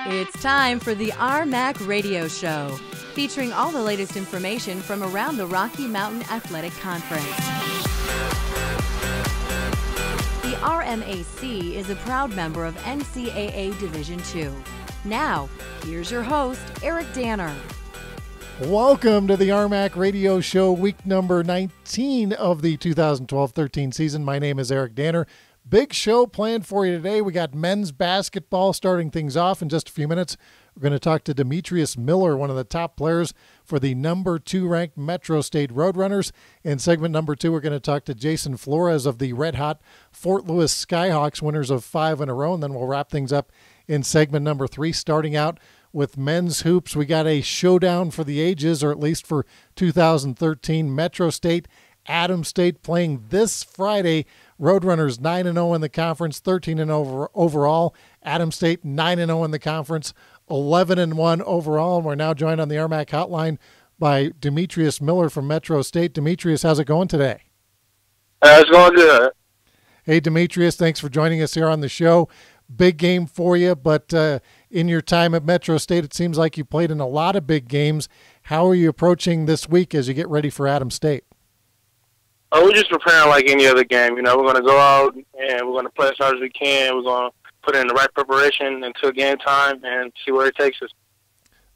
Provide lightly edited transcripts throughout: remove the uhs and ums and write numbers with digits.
It's time for the RMAC Radio Show, featuring all the latest information from around the Rocky Mountain Athletic Conference. The RMAC is a proud member of NCAA Division II. Now, here's your host, Eric Danner. Welcome to the RMAC Radio Show, week number 19 of the 2012-13 season. My name is Eric Danner. Big show planned for you today. We got men's basketball starting things off in just a few minutes. We're going to talk to Demetrius Miller, one of the top players for the number 2 ranked Metro State Roadrunners. In segment number 2, we're going to talk to Jason Flores of the red-hot Fort Lewis Skyhawks, winners of 5 in a row, and then we'll wrap things up in segment number 3, starting out with men's hoops. We got a showdown for the ages, or at least for 2013. Metro State, Adams State playing this Friday. Roadrunners 9-0 in the conference, 13-0 overall. Adams State 9-0 in the conference, 11-1 overall. And we're now joined on the RMAC hotline by Demetrius Miller from Metro State. Demetrius, how's it going today? It's going good. Hey, Demetrius, thanks for joining us here on the show. Big game for you, but in your time at Metro State, it seems like you played in a lot of big games. How are you approaching this week as you get ready for Adams State? We're just preparing like any other game. You know, we're going to go out and we're going to play as hard as we can. We're going to put in the right preparation until game time and see where it takes us.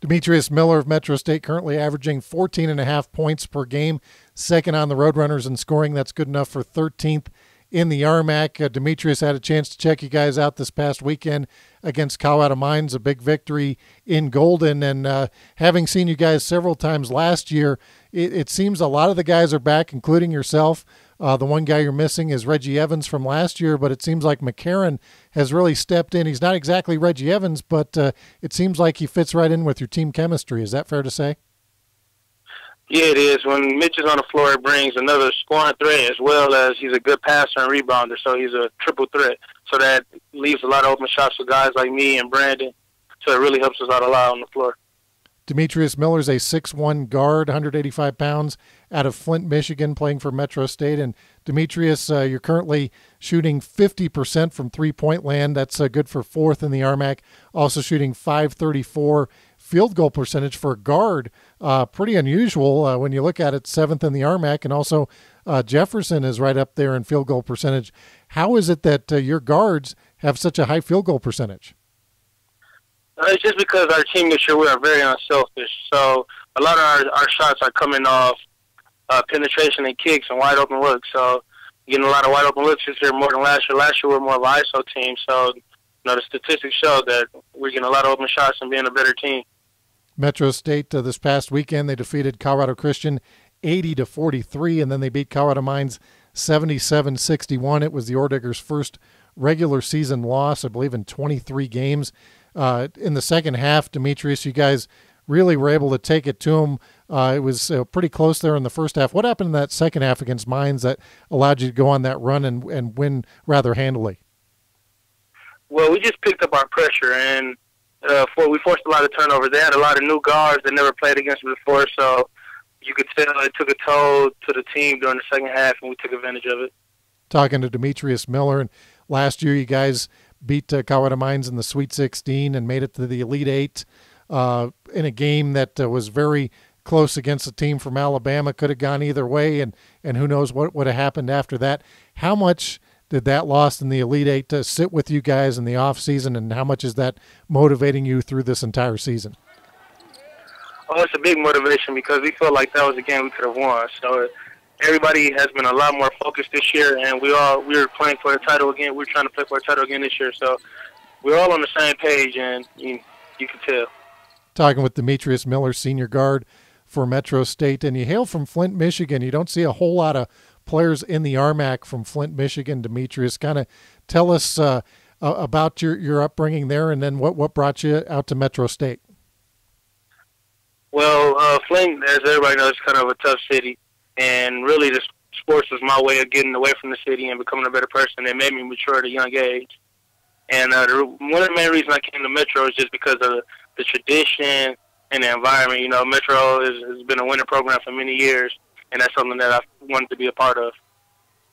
Demetrius Miller of Metro State currently averaging 14.5 points per game, second on the Roadrunners in scoring. That's good enough for 13th in the RMAC. Demetrius had a chance to check you guys out this past weekend against Colorado Mines, a big victory in Golden. And having seen you guys several times last year, it seems a lot of the guys are back, including yourself. The one guy you're missing is Reggie Evans from last year, but it seems like McCarron has really stepped in. He's not exactly Reggie Evans, but it seems like he fits right in with your team chemistry. Is that fair to say? Yeah, it is. When Mitch is on the floor, it brings another scoring threat as well as he's a good passer and rebounder, so he's a triple threat. So that leaves a lot of open shots for guys like me and Brandon, so it really helps us out a lot on the floor. Demetrius Miller's a 6'1 guard, 185 pounds, out of Flint, Michigan, playing for Metro State. And Demetrius, you're currently shooting 50% from three-point land. That's good for 4th in the RMAC. Also shooting .534 field goal percentage for a guard. Pretty unusual when you look at it, 7th in the RMAC. And also Jefferson is right up there in field goal percentage. How is it that your guards have such a high field goal percentage? It's just because our team this year, we are very unselfish. So a lot of our shots are coming off penetration and kicks and wide open looks. So getting a lot of wide open looks this year more than last year. Last year we were more of an ISO team. So the statistics show that we're getting a lot of open shots and being a better team. Metro State this past weekend, they defeated Colorado Christian 80-43, and then they beat Colorado Mines 77-61. It was the Orediggers' first regular season loss, I believe, in 23 games. In the second half, Demetrius, you guys really were able to take it to them. It was pretty close there in the first half. What happened in that second half against Mines that allowed you to go on that run and win rather handily? Well, we just picked up our pressure, and we forced a lot of turnovers. They had a lot of new guards that never played against us before, so you could tell it took a toll to the team during the second half, and we took advantage of it. Talking to Demetrius Miller, and last year you guys beat Colorado Mines in the Sweet 16 and made it to the Elite 8 in a game that was very close against a team from Alabama. Could have gone either way, and who knows what would have happened after that. How much did that loss in the Elite 8 to sit with you guys in the offseason, and how much is that motivating you through this entire season? Oh, it's a big motivation because we felt like that was a game we could have won. So everybody has been a lot more focused this year, and we were playing for the title again. We're trying to play for a title again this year. So we're all on the same page, and you can tell. Talking with Demetrius Miller, senior guard for Metro State, and you hail from Flint, Michigan. You don't see a whole lot of players in the RMAC from Flint, Michigan. Demetrius, kind of tell us about your upbringing there, and then what brought you out to Metro State. Well, Flint, as everybody knows, is kind of a tough city, and really the sports was my way of getting away from the city and becoming a better person. It made me mature at a young age. And one of the main reasons I came to Metro is just because of the tradition and the environment. You know, Metro has been a winning program for many years, and that's something that I wanted to be a part of.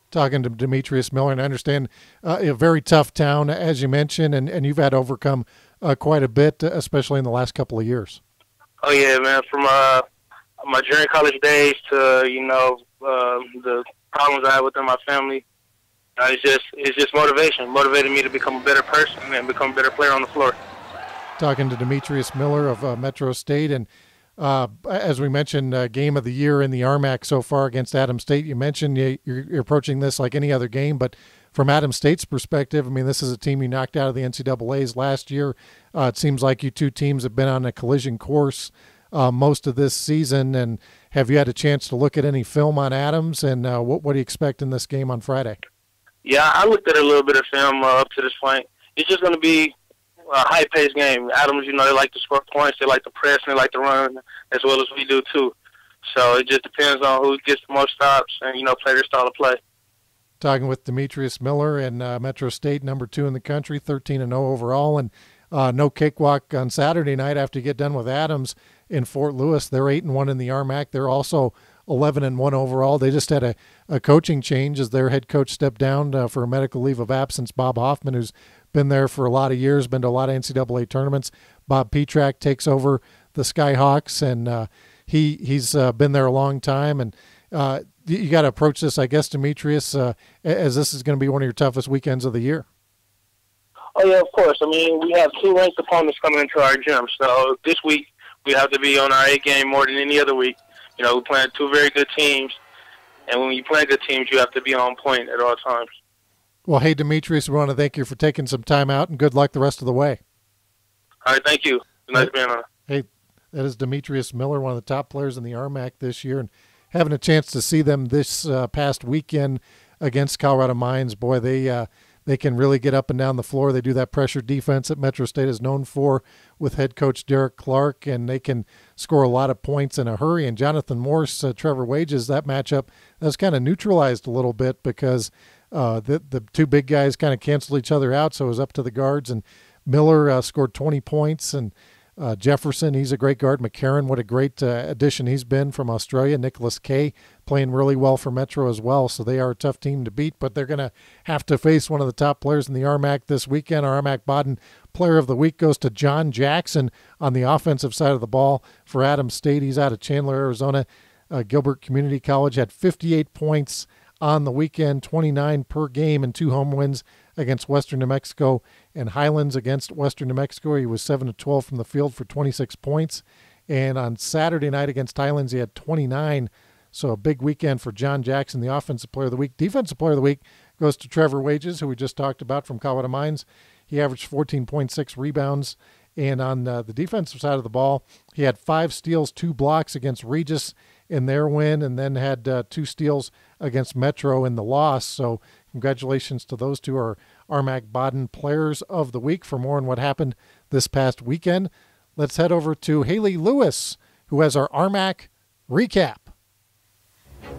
Talking to Demetrius Miller, and I understand a very tough town, as you mentioned, and you've had to overcome quite a bit, especially in the last couple of years. Oh yeah, man. From my junior college days to the problems I had within my family, it's just motivation. Motivated me to become a better person and become a better player on the floor. Talking to Demetrius Miller of Metro State, and as we mentioned, game of the year in the RMAC so far against Adams State. You mentioned you're approaching this like any other game, but from Adams State's perspective, I mean, this is a team you knocked out of the NCAAs last year. It seems like you two teams have been on a collision course most of this season. And have you had a chance to look at any film on Adams? And what do you expect in this game on Friday? Yeah, I looked at a little bit of film up to this point. It's just going to be a high-paced game. Adams, they like to score points. They like to press, and they like to run as well as we do, too. So it just depends on who gets the most stops and, play their style of play. Talking with Demetrius Miller and Metro State, number 2 in the country, 13-0 overall, and no cakewalk on Saturday night after you get done with Adams in Fort Lewis. They're 8-1 in the RMAC. They're also 11-1 overall. They just had a coaching change as their head coach stepped down for a medical leave of absence. Bob Hoffman, who's been there for a lot of years, been to a lot of NCAA tournaments. Bob Petrak takes over the Skyhawks, and he's been there a long time. And you got to approach this, I guess, Demetrius, as this is going to be one of your toughest weekends of the year. Oh, yeah, of course. I mean, we have 2 ranked opponents coming into our gym. So this week we have to be on our A game more than any other week. We're playing 2 very good teams. And when you play good teams, you have to be on point at all times. Well, hey, Demetrius, we want to thank you for taking some time out, and good luck the rest of the way. All right, thank you. Nice being on. Hey, that is Demetrius Miller, one of the top players in the RMAC this year, and having a chance to see them this past weekend against Colorado Mines. Boy, they can really get up and down the floor. They do that pressure defense that Metro State is known for with head coach Derek Clark, and they can score a lot of points in a hurry. And Jonathan Morse, Trevor Wages, that matchup that's kind of neutralized a little bit because the 2 big guys kind of canceled each other out, so it was up to the guards. And Miller scored 20 points, and Jefferson, he's a great guard. McCarron, what a great addition he's been from Australia. Nicholas Kay playing really well for Metro as well, so they are a tough team to beat, but they're going to have to face one of the top players in the RMAC this weekend. Our RMAC Baden Player of the Week goes to John Jackson on the offensive side of the ball for Adams State. He's out of Chandler, Arizona. Gilbert Community College had 58 points on the weekend, 29 per game, and 2 home wins against Western New Mexico and Highlands against Western New Mexico. He was 7-12 from the field for 26 points. And on Saturday night against Highlands, he had 29. So a big weekend for John Jackson, the Offensive Player of the Week. Defensive Player of the Week goes to Trevor Wages, who we just talked about from Colorado Mines. He averaged 14.6 rebounds. And on the defensive side of the ball, he had 5 steals, 2 blocks against Regis in their win, and then had 2 steals against Metro in the loss. So congratulations to those 2 are RMAC Baden Players of the Week. For more on what happened this past weekend, let's head over to Haley Lewis, who has our RMAC recap.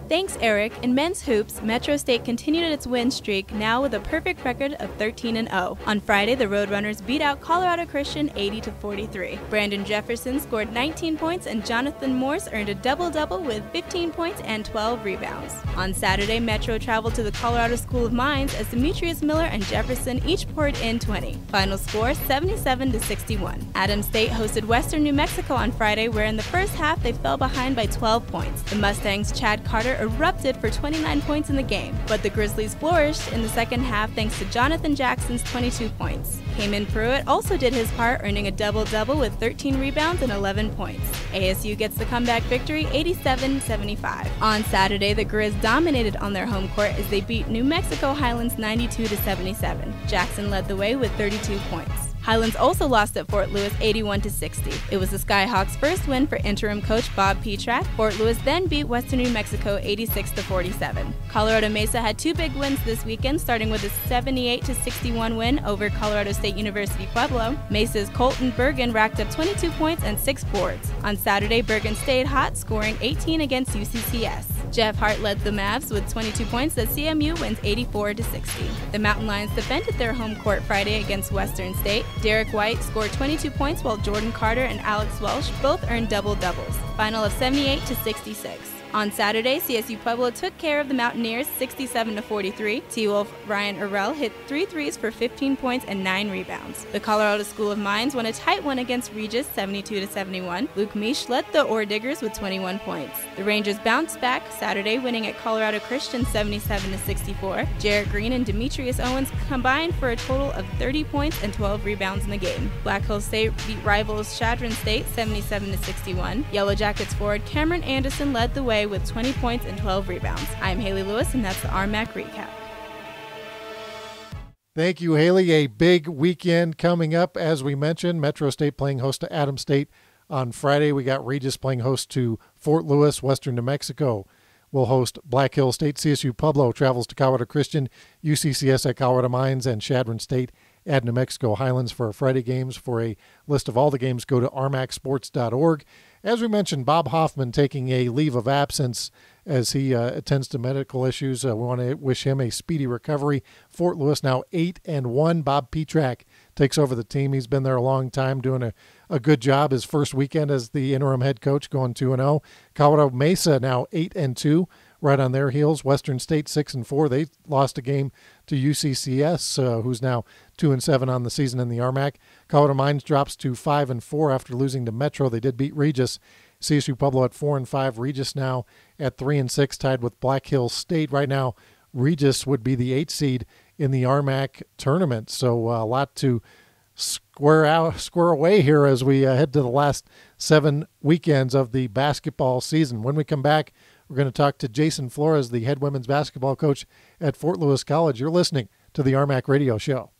Thanks, Eric. In men's hoops, Metro State continued its win streak, now with a perfect record of 13-0. On Friday, the Roadrunners beat out Colorado Christian 80-43. Brandon Jefferson scored 19 points, and Jonathan Morse earned a double-double with 15 points and 12 rebounds. On Saturday, Metro traveled to the Colorado School of Mines as Demetrius Miller and Jefferson each poured in 20. Final score 77-61. Adams State hosted Western New Mexico on Friday, where in the first half they fell behind by 12 points. The Mustangs' Chad Carter erupted for 29 points in the game, but the Grizzlies flourished in the second half thanks to Jonathan Jackson's 22 points. Kamen Pruitt also did his part, earning a double-double with 13 rebounds and 11 points. ASU gets the comeback victory 87-75. On Saturday, the Grizz dominated on their home court as they beat New Mexico Highlands 92-77. Jackson led the way with 32 points. Highlands also lost at Fort Lewis 81-60. It was the Skyhawks' first win for interim coach Bob Petrak. Fort Lewis then beat Western New Mexico 86-47. Colorado Mesa had 2 big wins this weekend, starting with a 78-61 win over Colorado State University Pueblo. Mesa's Colton Bergen racked up 22 points and 6 boards. On Saturday, Bergen stayed hot, scoring 18 against UCCS. Jeff Hart led the Mavs with 22 points as CMU wins 84-60. The Mountain Lions defended their home court Friday against Western State. Derek White scored 22 points while Jordan Carter and Alex Welsh both earned double-doubles. Final of 78-66. On Saturday, CSU Pueblo took care of the Mountaineers 67-43. T-Wolf Ryan Urel hit 3 threes for 15 points and 9 rebounds. The Colorado School of Mines won a tight one against Regis 72-71. Luke Misch led the Ore Diggers with 21 points. The Rangers bounced back Saturday, winning at Colorado Christian 77-64. Jarrett Green and Demetrius Owens combined for a total of 30 points and 12 rebounds in the game. Black Hills State beat rivals Chadron State 77-61. Yellow Jackets forward Cameron Anderson led the way with 20 points and 12 rebounds. I'm Haley Lewis, and that's the RMAC recap. Thank you, Haley. A big weekend coming up. As we mentioned, Metro State playing host to Adams State on Friday. We got Regis playing host to Fort Lewis. Western New Mexico will host Black Hill State. CSU Pueblo travels to Colorado Christian, UCCS at Colorado Mines, and Chadron State at New Mexico Highlands for our Friday games. For a list of all the games, go to rmacsports.org. As we mentioned, Bob Hoffman taking a leave of absence as he attends to medical issues. We want to wish him a speedy recovery. Fort Lewis now 8-1. Bob Petrak takes over the team. He's been there a long time, doing a good job. His first weekend as the interim head coach, going 2-0. Colorado Mesa now 8-2, right on their heels. Western State 6-4. They lost a game to UCCS, who's now 2-7 on the season in the RMAC. Colorado Mines drops to 5-4 after losing to Metro. They did beat Regis. CSU Pueblo at 4-5. Regis now at 3-6, tied with Black Hills State. Right now, Regis would be the 8th seed in the RMAC tournament. So a lot to square away here as we head to the last 7 weekends of the basketball season. When we come back, we're going to talk to Jason Flores, the head women's basketball coach at Fort Lewis College. You're listening to the RMAC Radio Show.